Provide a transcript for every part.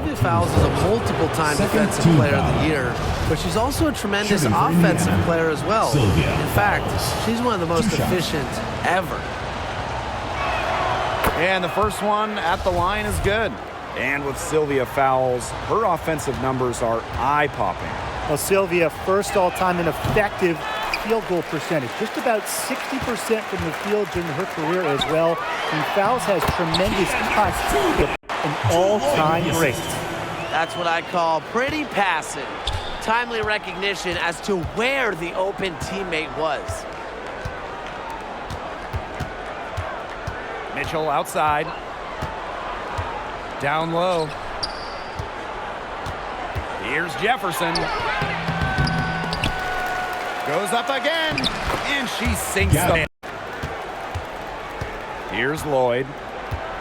Sylvia Fowles is a multiple-time defensive player of the year, but she's also a tremendous offensive player as well. In fact, she's one of the most efficient ever. And the first one at the line is good. And with Sylvia Fowles, her offensive numbers are eye-popping. Well, Sylvia, first all-time in effective field goal percentage, just about 60% from the field during her career as well. And Fowles has tremendous cuts, an all-time great. That's what I call pretty passive. Timely recognition as to where the open teammate was. Mitchell outside. Down low. Here's Jefferson. Goes up again, and she sinks them. Here's Lloyd.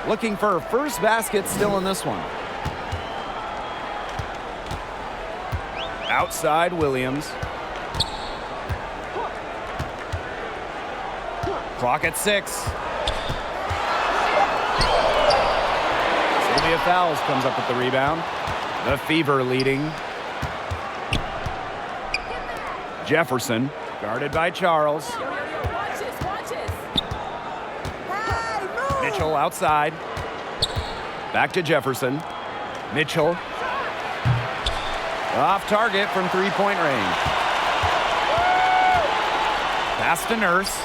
Looking for her first basket still in this one. Outside Williams. Clock at 6. Sylvia Fowles comes up with the rebound. The Fever leading. Jefferson, guarded by Charles. Mitchell outside. Back to Jefferson. Mitchell. Off target from three-point range. Pass to Nurse.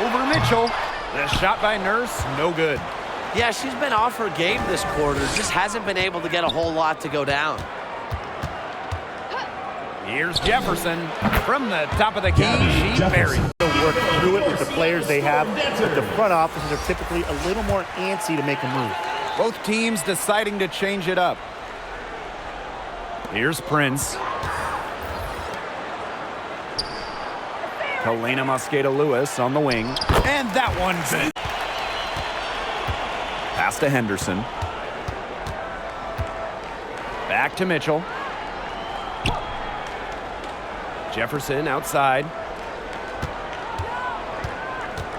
Over Mitchell. The shot by Nurse, no good. Yeah, she's been off her game this quarter. Just hasn't been able to get a whole lot to go down. Here's Jefferson from the top of the key. She buried. They'll work through it with the players they have, but the front offices are typically a little more antsy to make a move. Both teams deciding to change it up. Here's Prince. Helena Mosqueda-Lewis on the wing. And that one's in. Pass to Henderson. Back to Mitchell. Jefferson outside.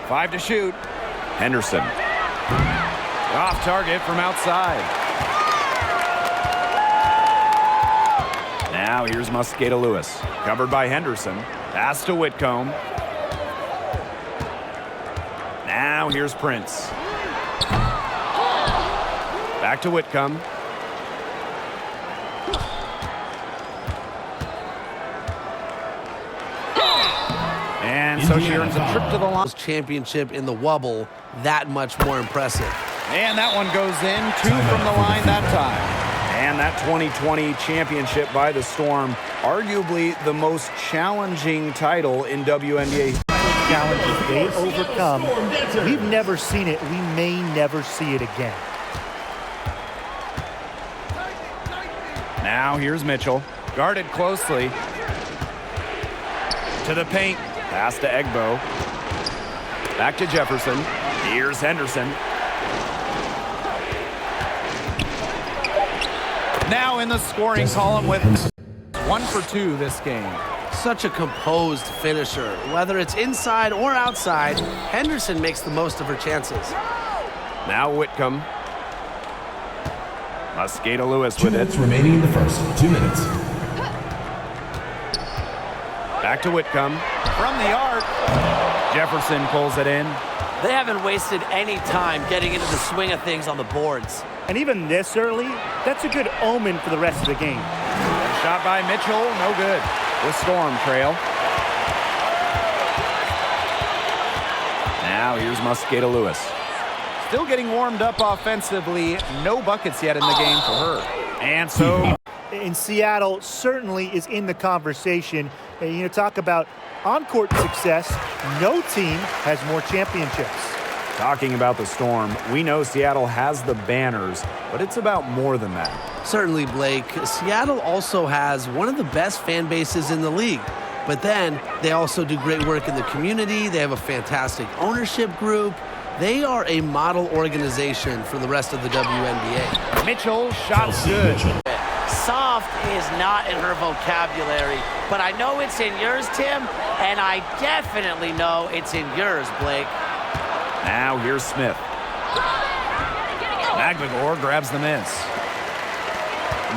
5 to shoot. Henderson. Off target from outside. Now here's Mosqueda-Lewis. Covered by Henderson. Pass to Whitcomb. Now here's Prince. Back to Whitcomb. And so she earns a trip to the line. Championship in the wubble, that much more impressive. And that one goes in, 2 from the line that time. And that 2020 championship by the Storm, arguably the most challenging title in WNBA. Challenges they overcome. We've never seen it. We may never see it again. Now here's Mitchell, guarded closely. To the paint. Pass to Egbo. Back to Jefferson. Here's Henderson. Now in the scoring column with 1 for 2 this game. Such a composed finisher. Whether it's inside or outside, Henderson makes the most of her chances. Now Whitcomb. Mosqueda-Lewis with 2 it. minutes remaining in the first. 2 minutes. Back to Whitcomb. From the arc. Jefferson pulls it in. They haven't wasted any time getting into the swing of things on the boards. And even this early, that's a good omen for the rest of the game. Shot by Mitchell, no good. The Storm trail. Now here's Mosqueda-Lewis. Still getting warmed up offensively. No buckets yet in the game for her. And so... In Seattle certainly is in the conversation. Talk about on-court success. No team has more championships. Talking about the Storm, we know Seattle has the banners, but it's about more than that. Certainly, Blake. Seattle also has one of the best fan bases in the league. But then they also do great work in the community. They have a fantastic ownership group. They are a model organization for the rest of the WNBA. Mitchell, shot's good. Soft is not in her vocabulary, but I know it's in yours, Tim, and I definitely know it's in yours, Blake. Now here's Smith. Magligore grabs the miss.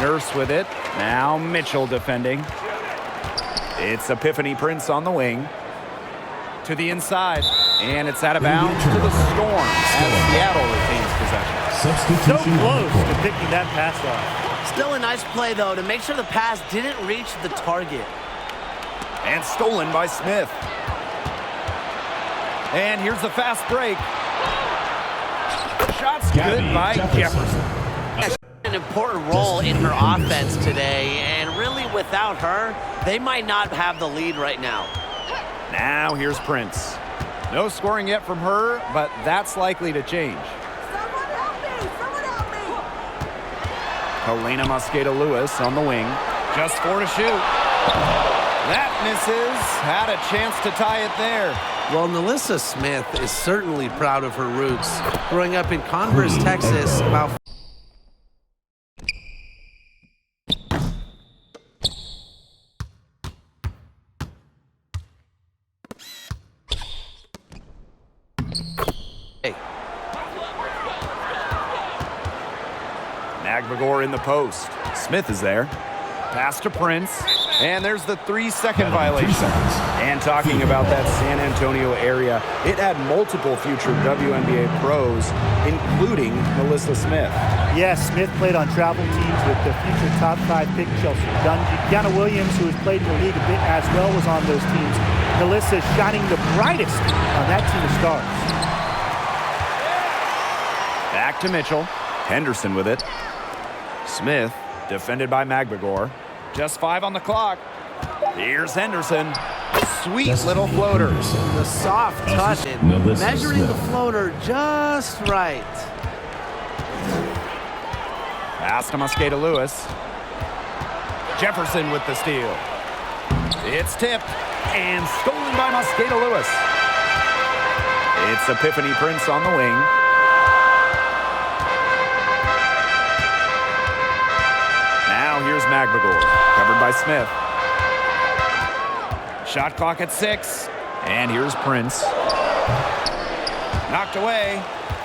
Nurse with it. Now Mitchell defending. It's Epiphany Prince on the wing. To the inside. And it's out of bounds to the Storm as Seattle retains possession. So close to picking that pass off. Still a nice play, though, to make sure the pass didn't reach the target. And stolen by Smith. And here's the fast break. Shots good by Jefferson. An important role in her offense today, and really without her, they might not have the lead right now. Now here's Prince. No scoring yet from her, but that's likely to change. Someone help me! Someone help me! Helena Mosqueda-Lewis on the wing. Just 4 to shoot. That misses. Had a chance to tie it there. Well, Nalissa Smith is certainly proud of her roots. Growing up in Converse, Texas, about Nagbagor in the post. Smith is there. Pass to Prince. And there's the 3-second violation. And talking about that San Antonio area, it had multiple future WNBA pros, including Melissa Smith. Yes, Smith played on travel teams with the future top 5 pick Chelsea Dungey. Deanna Williams, who has played in the league a bit as well, was on those teams. Melissa shining the brightest on that team of stars. Back to Mitchell. Henderson with it. Smith, defended by Magbagor. Just 5 on the clock. Here's Henderson. Sweet little floater. the soft touch and measuring the floater just right. Pass to Mosqueda-Lewis. Jefferson with the steal. It's tipped and stolen by Mosqueda-Lewis. It's Epiphany Prince on the wing. Now here's Magbagor, covered by Smith. Shot clock at 6, and here's Prince. Knocked away.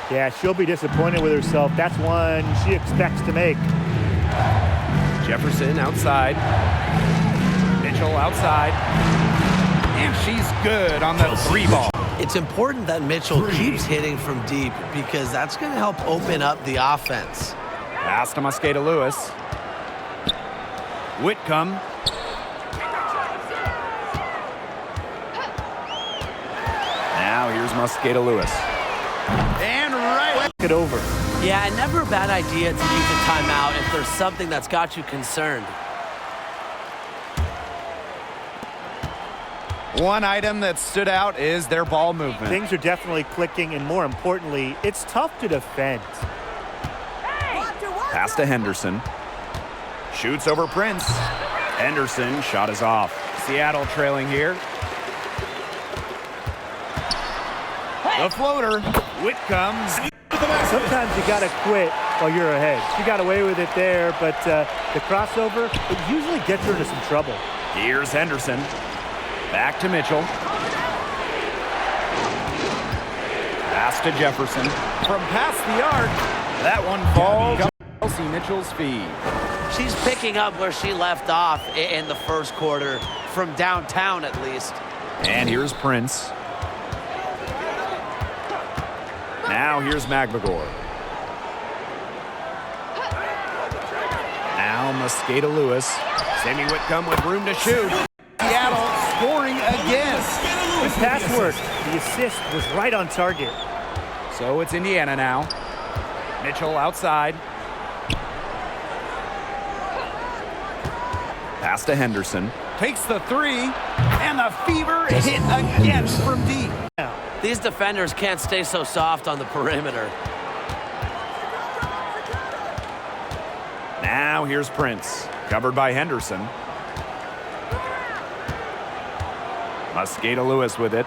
Yeah, she'll be disappointed with herself. That's one she expects to make. Jefferson outside. Mitchell outside. And she's good on the 3 ball. It's important that Mitchell keeps hitting from deep because that's going to help open up the offense. Pass to Mosqueda-Lewis. Whitcomb. Now here's Mosqueda-Lewis. And right. Get over. Yeah, never a bad idea to use a timeout if there's something that's got you concerned. One item that stood out is their ball movement. Things are definitely clicking, and more importantly, it's tough to defend. Pass to Henderson. Shoots over Prince. Henderson, shot is off. Seattle trailing here. The floater. Whitcomb. Sometimes you got to quit while you're ahead. She got away with it there, but the crossover, it usually gets her into some trouble. Here's Henderson. Back to Mitchell. Pass to Jefferson. From past the arc, that one falls to Chelsea Mitchell's feet. She's picking up where she left off in the first quarter, from downtown at least. And here's Prince. Now here's Magbagor. Now Mosqueda-Lewis. Sammy Whitcomb with room to shoot. Seattle scoring again. Good pass work. The assist was right on target. So it's Indiana now. Mitchell outside. Pass to Henderson. Takes the 3. And the fever hit again from deep. These defenders can't stay so soft on the perimeter. Now here's Prince. Covered by Henderson. Mosqueda-Lewis with it.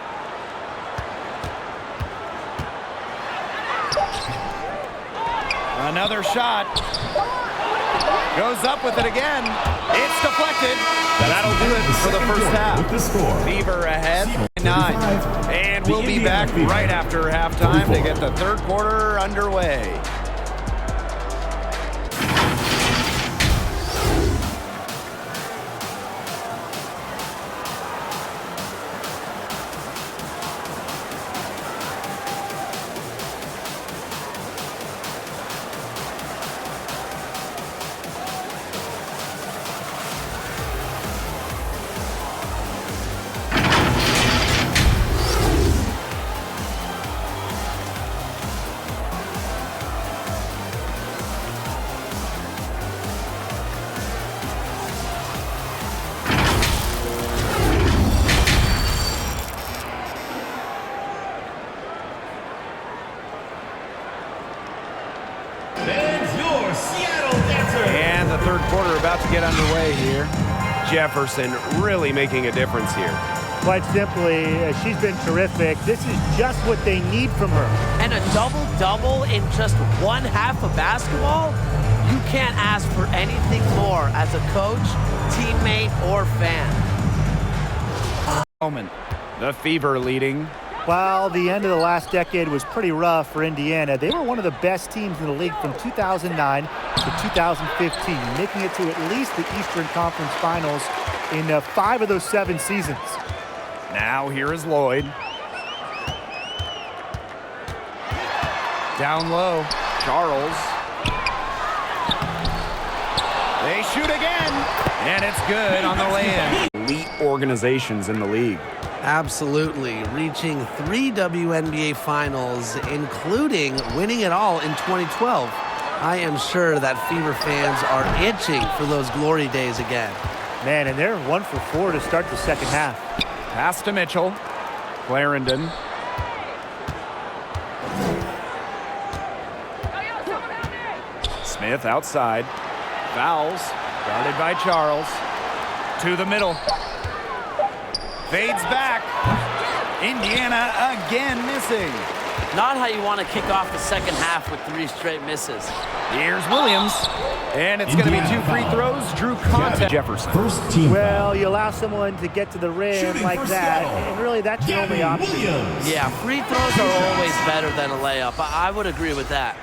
Another shot. Goes up with it again. It's deflected. That'll do it for the first half. Fever ahead, 9. And we'll be back right after halftime to get the third quarter underway. about to get underway here. Jefferson really making a difference here. Quite simply, she's been terrific. This is just what they need from her. And a double-double in just one half of basketball? You can't ask for anything more as a coach, teammate, or fan. Moment. The Fever leading. While the end of the last decade was pretty rough for Indiana, they were one of the best teams in the league from 2009 to 2015, making it to at least the Eastern Conference Finals in 5 of those 7 seasons. Now here is Lloyd. Down low, Charles. They shoot again, and it's good on the lay-in. Elite organizations in the league. Absolutely. Reaching 3 WNBA finals, including winning it all in 2012. I am sure that Fever fans are itching for those glory days again. Man, and they're 1 for 4 to start the second half. Pass to Mitchell. Clarendon. Smith outside. Fouls. Guarded by Charles. To the middle. Fades back. Indiana again missing. Not how you want to kick off the second half with 3 straight misses. Here's Williams. And it's going to be 2 free throws. Drew contact. Jefferson. First team. Well, you allow someone to get to the rim like that, and really that's your only option. Yeah, free throws are always better than a layup. I would agree with that.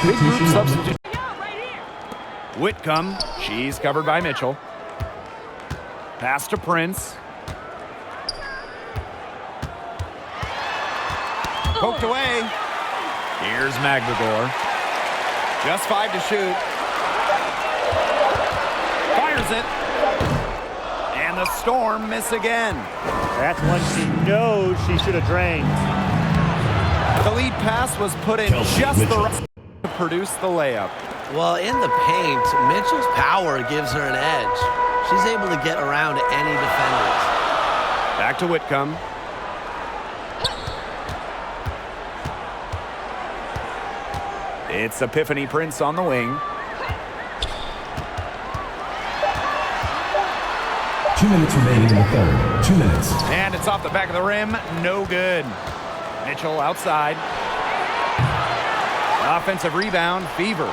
Big group substitute. Whitcomb. She's covered by Mitchell. Pass to Prince. Poked away. Here's Magdagor. Just 5 to shoot. Fires it. And the Storm miss again. That's one she knows she should have drained. The lead pass was put in just the right to produce the layup. Well, in the paint, Mitchell's power gives her an edge. She's able to get around any defenders. Back to Whitcomb. It's Epiphany Prince on the wing. 2 minutes remaining in the third. 2 minutes. And it's off the back of the rim. No good. Mitchell outside. Offensive rebound, Fever.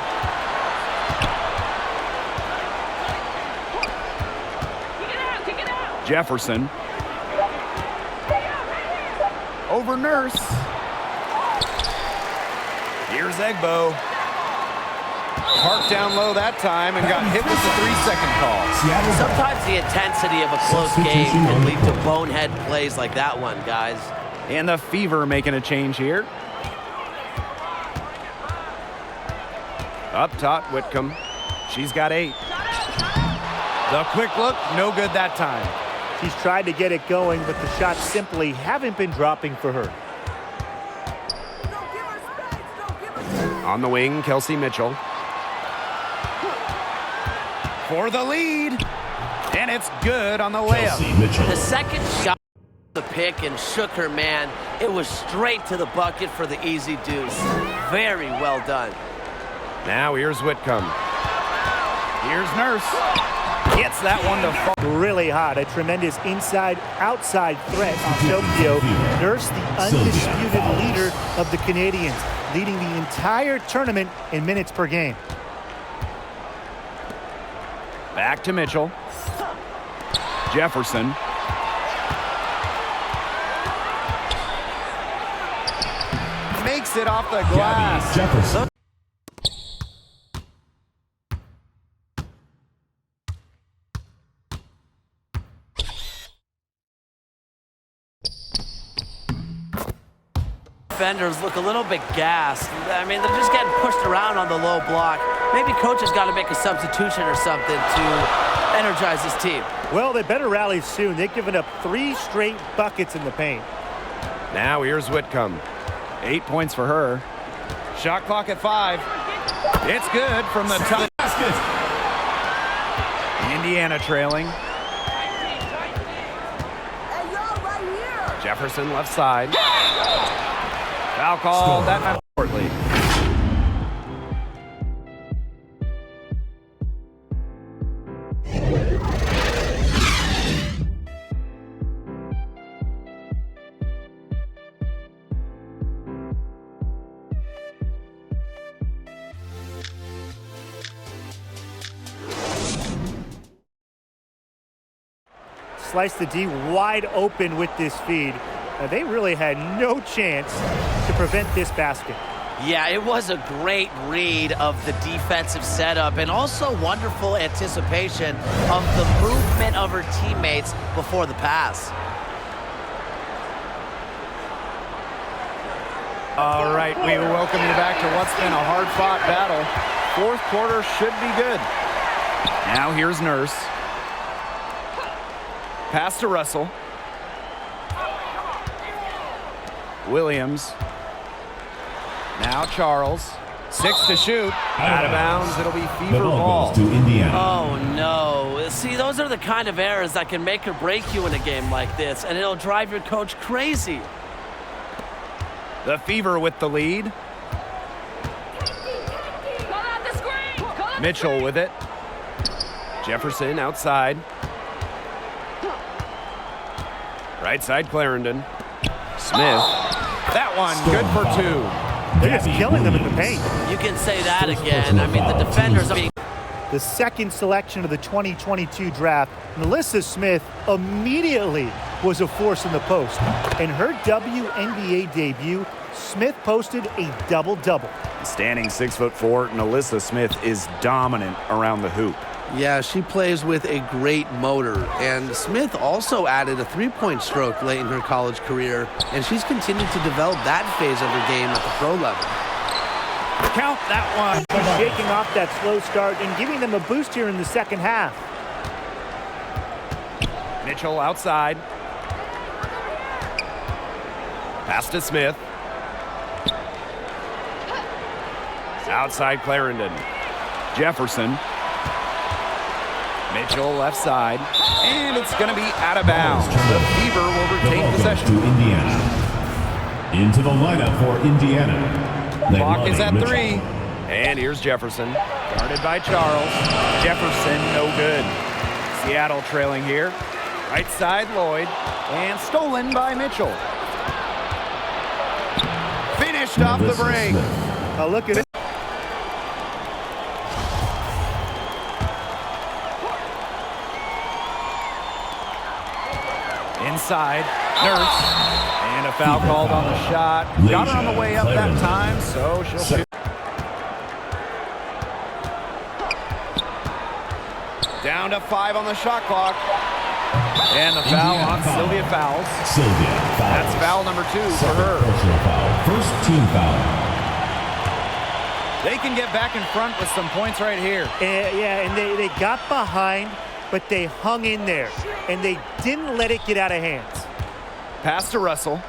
Jefferson. Over Nurse. Here's Egbo. Parked down low that time and got hit with the 3-second call. Sometimes the intensity of a close game can lead to bonehead plays like that one, guys. And the Fever making a change here. Up top, Whitcomb. She's got 8. The quick look, no good that time. She's tried to get it going, but the shots simply haven't been dropping for her. Don't give her space. Don't give her space. On the wing, Kelsey Mitchell. For the lead. And it's good on the layup. Kelsey Mitchell. The second shot, the pick and shook her man. It was straight to the bucket for the easy deuce. Very well done. Now here's Whitcomb. Here's Nurse. Gets that one to fall. Really hot. A tremendous inside-outside threat on Tokyo. Nurse, the undisputed leader of the Canadians, leading the entire tournament in minutes per game. Back to Mitchell. Jefferson. Makes it off the glass. Gabby Jefferson. Defenders look a little bit gassed. I mean, they're just getting pushed around on the low block. Maybe coach has got to make a substitution or something to energize his team. Well, they better rally soon. They've given up 3 straight buckets in the paint. Now here's Whitcomb. 8 points for her. Shot clock at 5. It's good from the top. Indiana trailing. Hey, y'all right here. Jefferson left side. Foul call. That time shortly. sliced the D wide open with this feed. They really had no chance to prevent this basket. Yeah, it was a great read of the defensive setup and also wonderful anticipation of the movement of her teammates before the pass. All right, we welcome you back to what's been a hard-fought battle. Fourth quarter should be good. Now here's Nurse. Pass to Russell. Williams. Now Charles. 6 to shoot. Out of bounds. It'll be Fever The ball ball. goes to Indiana. Oh, no. See, those are the kind of errors that can make or break you in a game like this, and it'll drive your coach crazy. The Fever with the lead. Mitchell with it. Jefferson outside. Right side Clarendon. Smith. That one good for 2. They're just killing them in the paint. You can say that again. I mean, the defenders are being... The second selection of the 2022 draft, Melissa Smith immediately was a force in the post. In her WNBA debut, Smith posted a double-double. Standing 6'4", Melissa Smith is dominant around the hoop. Yeah, she plays with a great motor. And Smith also added a three-point stroke late in her college career, and she's continued to develop that phase of her game at the pro level. Count that one. Shaking off that slow start and giving them a boost here in the second half. Mitchell outside. Pass to Smith. Outside Clarendon. Jefferson. Mitchell left side. And it's going to be out of bounds. The Fever will The retain ball goes possession. to Indiana. Into the lineup for Indiana. Clock is at Mitchell. 3. And here's Jefferson. Guarded by Charles. Jefferson, no good. Seattle trailing here. Right side, Lloyd. And stolen by Mitchell. Finished off the Melissa break. Smith. Oh, look at it. Inside, Nurse. And a foul called on the shot. Got her on the way up that time, so she'll shoot. Down to 5 on the shot clock. And the foul Indiana on foul. Sylvia Fowles. Sylvia fouls. That's foul number 2 for Second her. personal foul. First team foul. They can get back in front with some points right here. And they got behind, but they hung in there, and they didn't let it get out of hands. Pass to Russell.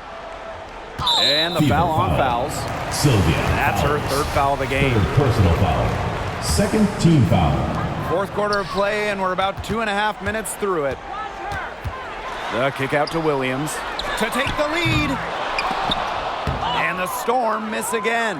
And the Fever foul on foul. fouls. Sylvia That's her fouls. third foul of the game. Third personal foul. Second team foul. Fourth quarter of play, and we're about 2.5 minutes through it. The kick out to Williams to take the lead. And the Storm miss again.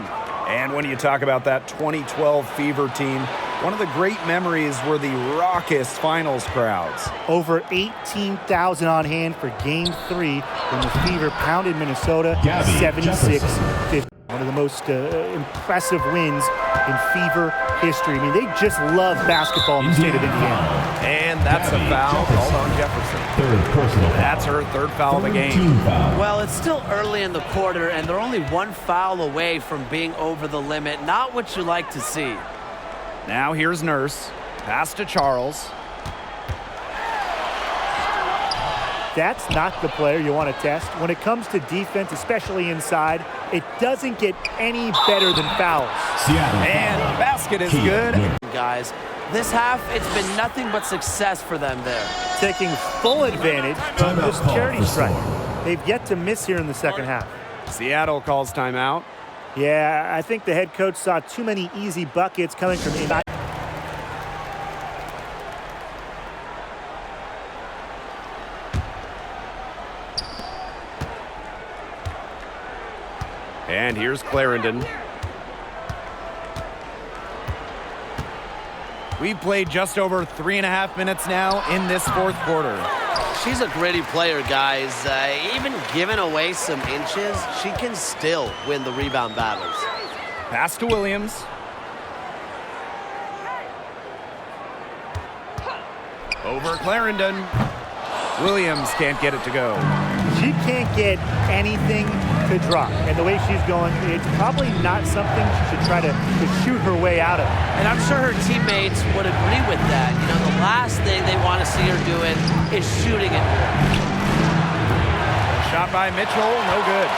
And when you talk about that 2012 Fever team, one of the great memories were the raucous finals crowds. Over 18,000 on hand for Game 3 when the Fever pounded Minnesota Gabby 76-50. One of the most impressive wins in Fever history. I mean, they just love basketball in the state of Indiana. And that's a Gabby foul Jefferson. called on Jefferson. Third personal foul. That's her third foul of the Third game. team foul. Well, it's still early in the quarter, and they're only one foul away from being over the limit. Not what you like to see. Now here's Nurse. Pass to Charles. That's not the player you want to test. When it comes to defense, especially inside, it doesn't get any better than fouls. Seattle And foul. basket is Key good. win. Guys, this half, it's been nothing but success for them there. Taking full advantage from Timeout this call charity for strike. Storm. They've yet to miss here in the second half. Seattle calls timeout. Yeah, I think the head coach saw too many easy buckets coming from inside. And here's Clarendon. We've played just over 3.5 minutes now in this fourth quarter. She's a gritty player, guys. Even giving away some inches, she can still win the rebound battles. Pass to Williams. Over Clarendon. Williams can't get it to go. She can't get anything to drop. And the way she's going, it's probably not something she should try to shoot her way out of. And I'm sure her teammates would agree with that. You know, the last thing they want to see her doing is shooting it. Shot by Mitchell, no good.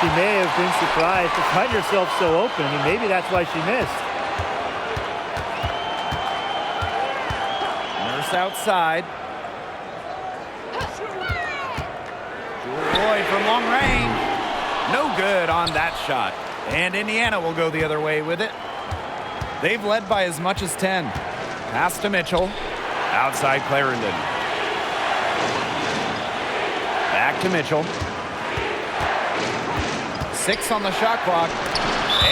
She may have been surprised to find herself so open. I mean, maybe that's why she missed. Nurse outside. Lloyd from long range. No good on that shot. And Indiana will go the other way with it. They've led by as much as 10. Pass to Mitchell. Outside Clarendon. Back to Mitchell. 6 on the shot clock.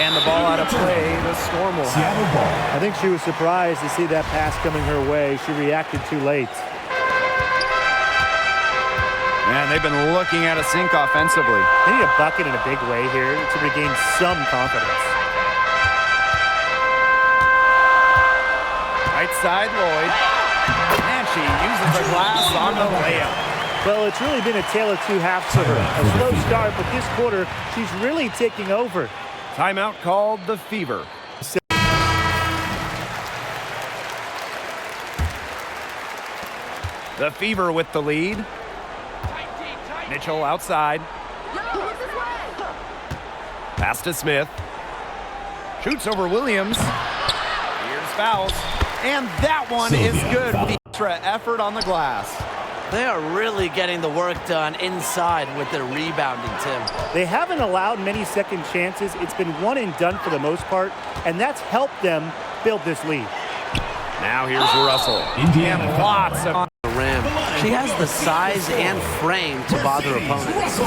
And the ball out of play. The Storm will have it. I think she was surprised to see that pass coming her way. She reacted too late. Man, they've been looking at a sink offensively. They need a bucket in a big way here to regain some confidence. Right side, Lloyd. And she uses the glass on the layup. Well, it's really been a tale of two halves for her. A slow start, but this quarter, she's really taking over. Timeout called the Fever. The Fever with the lead. Mitchell outside. Pass to Smith. Shoots over Williams. Here's fouls. And that one is good. The extra effort on the glass. They are really getting the work done inside with their rebounding, Tim. They haven't allowed many second chances. It's been one and done for the most part, and that's helped them build this lead. Now here's Russell. Indiana And lots of Rim. She has the size and frame to bother opponents.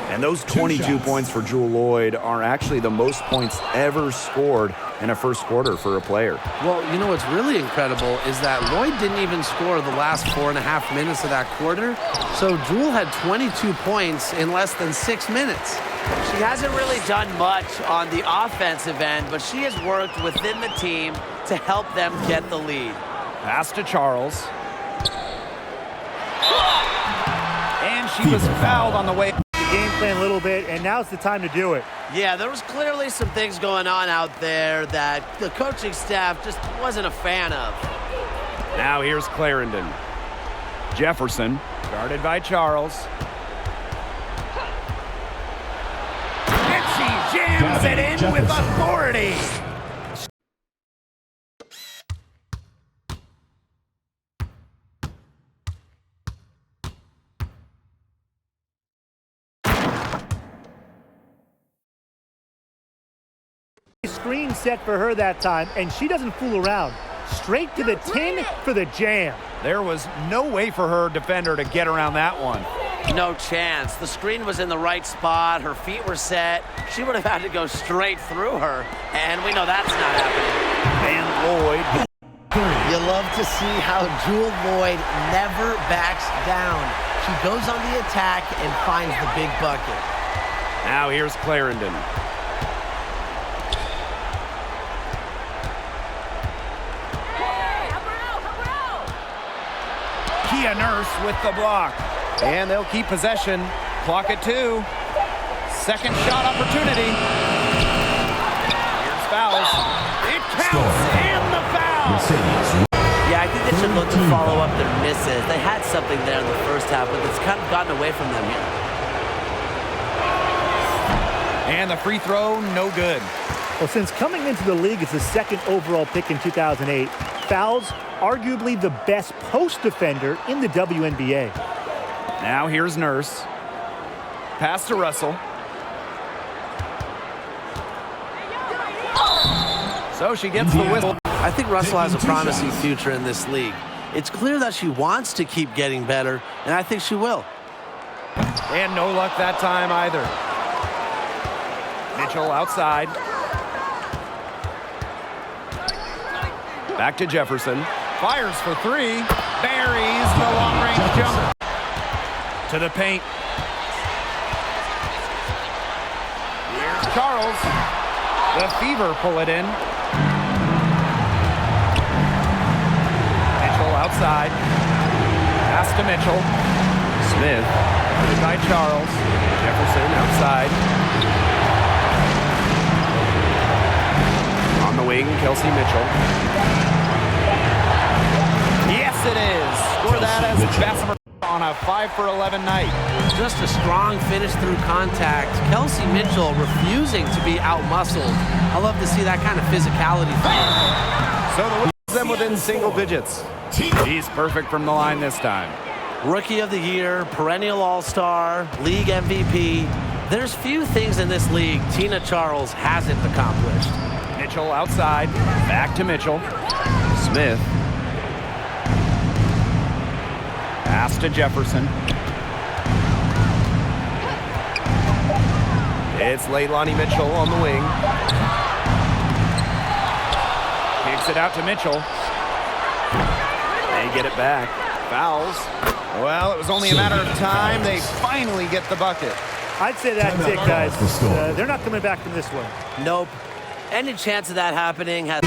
And those 22 points for Jewel Lloyd are actually the most points ever scored in a first quarter for a player. Well, you know what's really incredible is that Lloyd didn't even score the last 4.5 minutes of that quarter. So Jewel had 22 points in less than 6 minutes. She hasn't really done much on the offensive end, but she has worked within the team to help them get the lead. Pass to Charles. And she was fouled on the way. Game plan a little bit, and now's the time to do it. Yeah, there was clearly some things going on out there that the coaching staff just wasn't a fan of. Now here's Clarendon. Jefferson, guarded by Charles. And she jams it in with authority. Screen set for her that time, and she doesn't fool around. Straight to the tin for the jam. There was no way for her defender to get around that one. No chance. The screen was in the right spot. Her feet were set. She would have had to go straight through her, and we know that's not happening. Van Lloyd. You love to see how Jewel Lloyd never backs down. She goes on the attack and finds the big bucket. Now here's Clarendon. Kia Nurse with the block. And they'll keep possession. Clock at 2. Second shot opportunity. Here's fouls. It counts and the foul. Yeah, I think they should look to follow up their misses. They had something there in the first half, but it's kind of gotten away from them here. And the free throw, no good. Well, since coming into the league as the second overall pick in 2008, Fowles arguably the best post defender in the WNBA. Now here's Nurse. Pass to Russell. So she gets the whistle. I think Russell has a promising future in this league. It's clear that she wants to keep getting better, and I think she will. And no luck that time either. Mitchell outside. Back to Jefferson. Fires for 3. Buries the long-range jumper. To the paint. Here's Charles. The Fever pull it in. Mitchell outside. Pass to Mitchell. Smith, put by Charles. Jefferson outside. On the wing, Kelsey Mitchell. Yes, it is. Score that as Bessemer on a 5 for 11 night. Just a strong finish through contact. Kelsey Mitchell refusing to be out-muscled. I love to see that kind of physicality from him. So the Wings them within single digits. He's perfect from the line this time. Rookie of the Year, perennial All-Star, league MVP. There's few things in this league Tina Charles hasn't accomplished. Mitchell outside. Back to Mitchell. Smith. Pass to Jefferson. It's Leilani Mitchell on the wing. Kicks it out to Mitchell. They get it back. Fouls. Well, it was only a matter of time. They finally get the bucket. I'd say that's it, guys. They're not coming back from this one. Nope. Any chance of that happening has...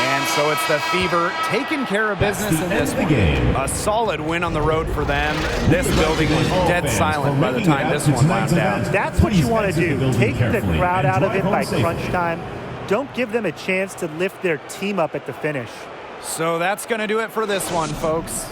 And so it's the Fever taking care of business in this one. A solid win on the road for them. This building was dead silent by the time this one wound down. That's what you want to do. Take the crowd out of it by crunch time. Don't give them a chance to lift their team up at the finish. So that's going to do it for this one, folks.